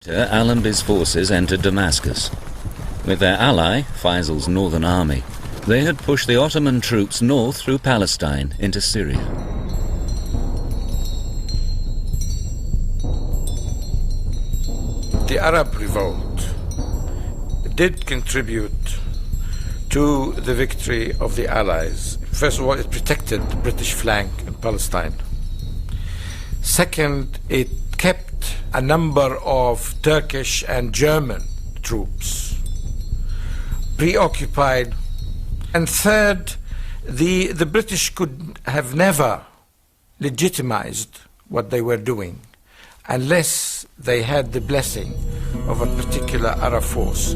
Allenby's forces entered Damascus. With their ally, Faisal's northern army, they had pushed the Ottoman troops north through Palestine into Syria. The Arab Revolt did contribute to the victory of the Allies. First of all, it protected the British flank in Palestine. Second, it kept a number of Turkish and German troops preoccupied. And third, the British could have never legitimized what they were doing unless they had the blessing of a particular Arab force.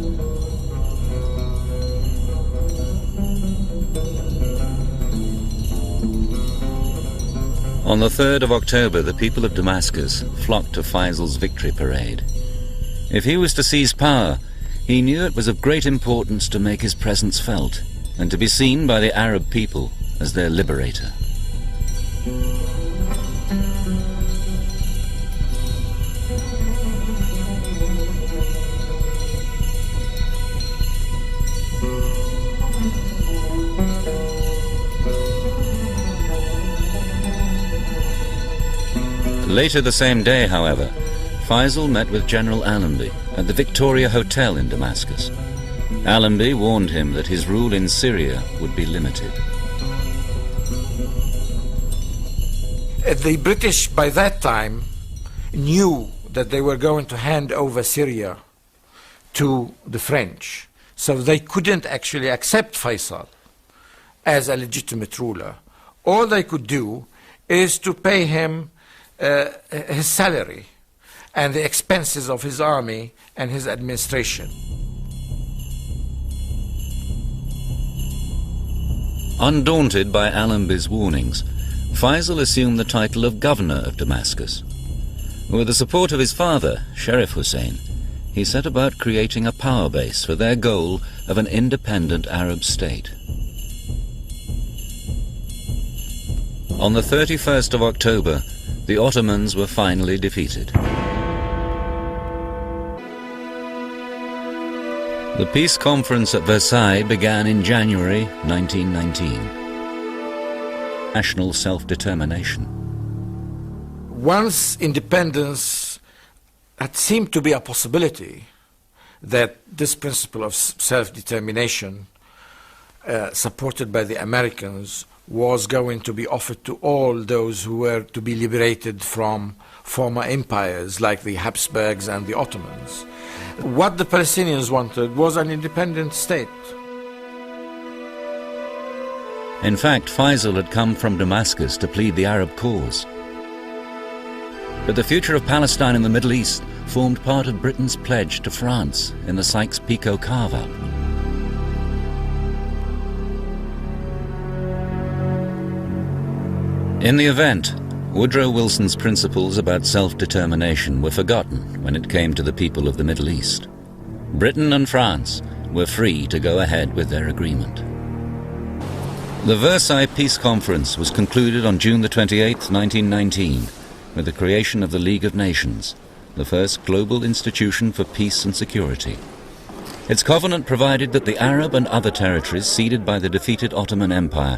On the 3rd of October, the people of Damascus flocked to Faisal's victory parade. If he was to seize power, he knew it was of great importance to make his presence felt and to be seen by the Arab people as their liberator. Later the same day, however, Faisal met with General Allenby at the Victoria Hotel in Damascus. Allenby warned him that his rule in Syria would be limited. The British, by that time, knew that they were going to hand over Syria to the French, so they couldn't actually accept Faisal as a legitimate ruler. All they could do is to pay him his salary and the expenses of his army and his administration. Undaunted by Allenby's warnings, Faisal assumed the title of governor of Damascus. With the support of his father, Sheriff Hussein, he set about creating a power base for their goal of an independent Arab state. On the 31st of October, the Ottomans were finally defeated. The peace conference at Versailles began in January 1919. National self-determination. Once independence had seemed to be a possibility, that this principle of self-determination, supported by the Americans, was going to be offered to all those who were to be liberated from former empires like the Habsburgs and the Ottomans. What the Palestinians wanted was an independent state. In fact, Faisal had come from Damascus to plead the Arab cause. But the future of Palestine and the Middle East formed part of Britain's pledge to France in the Sykes-Picot carve-up. In the event, Woodrow Wilson's principles about self-determination were forgotten when it came to the people of the Middle East. Britain and France were free to go ahead with their agreement. The Versailles Peace Conference was concluded on June the 28th, 1919, with the creation of the League of Nations, the first global institution for peace and security. Its covenant provided that the Arab and other territories ceded by the defeated Ottoman Empire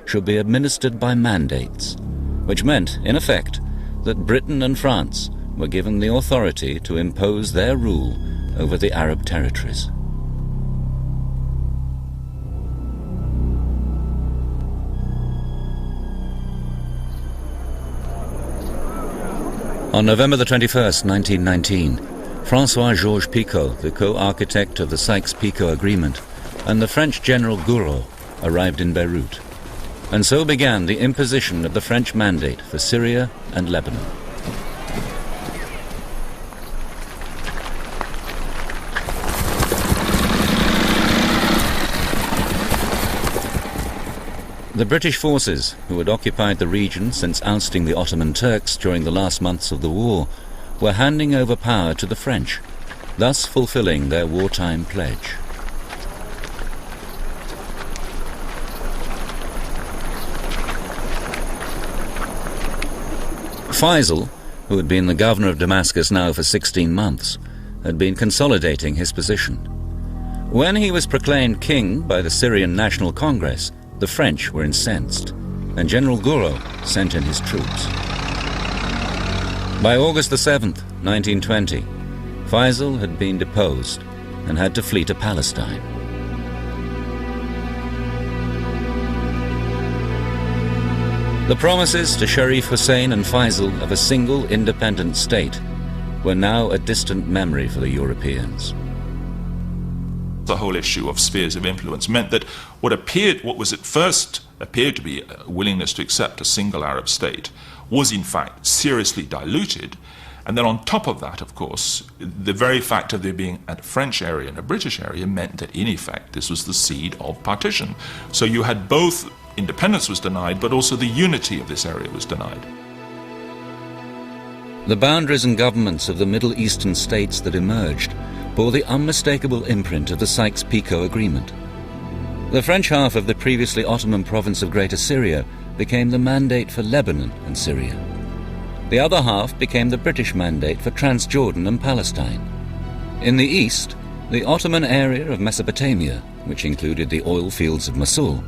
should be administered by mandates, which meant, in effect, that Britain and France were given the authority to impose their rule over the Arab territories. On November the 21st, 1919, François-Georges Picot, the co-architect of the Sykes-Picot Agreement, and the French General Gouraud arrived in Beirut. And so began the imposition of the French mandate for Syria and Lebanon. The British forces, who had occupied the region since ousting the Ottoman Turks during the last months of the war, were handing over power to the French, thus fulfilling their wartime pledge. Faisal, who had been the governor of Damascus now for 16 months, had been consolidating his position. When he was proclaimed king by the Syrian National Congress, the French were incensed, and General Gouraud sent in his troops. By August the 7th, 1920, Faisal had been deposed and had to flee to Palestine. The promises to Sharif Hussein and Faisal of a single independent state were now a distant memory for the Europeans. The whole issue of spheres of influence meant that what was at first appeared to be a willingness to accept a single Arab state was in fact seriously diluted. And then on top of that, of course, the very fact of there being a French area and a British area meant that in effect this was the seed of partition. So you had both independence was denied, but also the unity of this area was denied. The boundaries and governments of the Middle Eastern states that emerged bore the unmistakable imprint of the Sykes-Picot Agreement. The French half of the previously Ottoman province of Greater Syria became the mandate for Lebanon and Syria. The other half became the British mandate for Transjordan and Palestine. In the east, the Ottoman area of Mesopotamia, which included the oil fields of Mosul,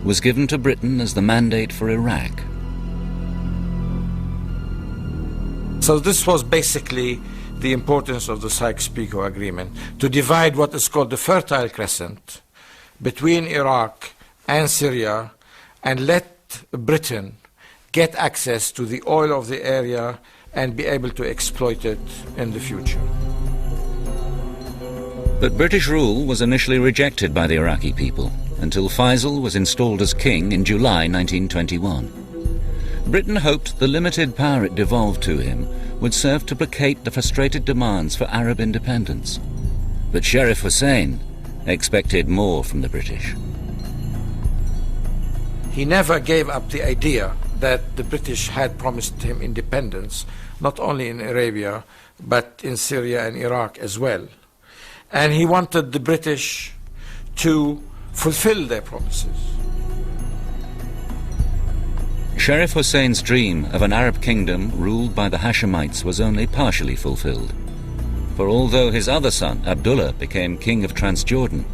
was given to Britain as the mandate for Iraq. So this was basically the importance of the Sykes-Picot Agreement, to divide what is called the Fertile Crescent between Iraq and Syria and let Britain get access to the oil of the area and be able to exploit it in the future. But British rule was initially rejected by the Iraqi people until Faisal was installed as king in July 1921. Britain hoped the limited power it devolved to him would serve to placate the frustrated demands for Arab independence. But Sharif Hussein expected more from the British. He never gave up the idea that the British had promised him independence, not only in Arabia, but in Syria and Iraq as well. And he wanted the British to fulfill their promises. Sharif Hussein's dream of an Arab kingdom ruled by the Hashemites was only partially fulfilled. For although his other son, Abdullah, became king of Transjordan,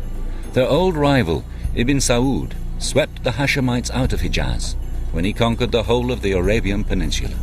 their old rival, Ibn Saud, swept the Hashemites out of Hijaz when he conquered the whole of the Arabian Peninsula.